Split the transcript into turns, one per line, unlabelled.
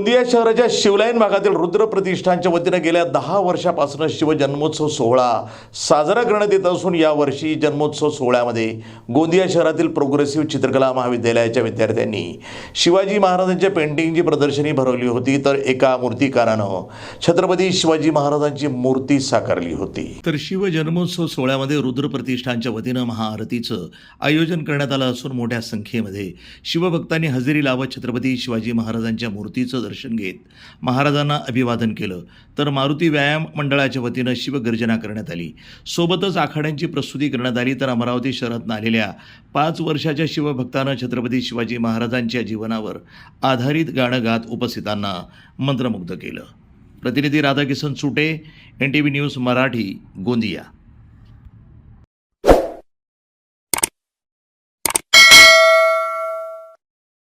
गोंदिया शहराच्या शिवलाईन भागातील रुद्र प्रतिष्ठानच्या वतीनं गेल्या 10 वर्षापासून शिवजन्मोत्सव सोहळा साजरा करण्यात येत असून यावर्षी जन्मोत्सव सोहळ्यामध्ये गोंदिया शहरातील प्रोग्रेसिव्ह चित्रकला महाविद्यालयाच्या विद्यार्थ्यांनी शिवाजी महाराजांच्या पेंटिंगची प्रदर्शनी भरवली होती, तर एका मूर्तिकारानं छत्रपती शिवाजी महाराजांची मूर्ती साकारली होती। तर शिवजन्मोत्सव सोहळ्यामध्ये रुद्र प्रतिष्ठानच्या वतीनं महाआरतीचं आयोजन करण्यात आलं असून मोठ्या संख्येमध्ये शिवभक्तांनी हजेरी लावत छत्रपती शिवाजी महाराजांच्या मूर्तीचं दर्शन घेत महाराजांना अभिवादन केलं। तर मारुती व्यायाम मंडळाच्या वतीनं शिवगर्जना करण्यात आली। सोबतच आखाड्यांची प्रस्तुती करण्यात आली। तर अमरावती शहरातून आलेल्या 5 वर्षाच्या शिवभक्तानं छत्रपती शिवाजी महाराजांच्या जीवनावर आधारित गाणं गात उपस्थितांना मंत्रमुग्ध केलं। प्रतिनिधी राधाकिशन सुटे, NTV न्यूज मराठी, गोंदिया।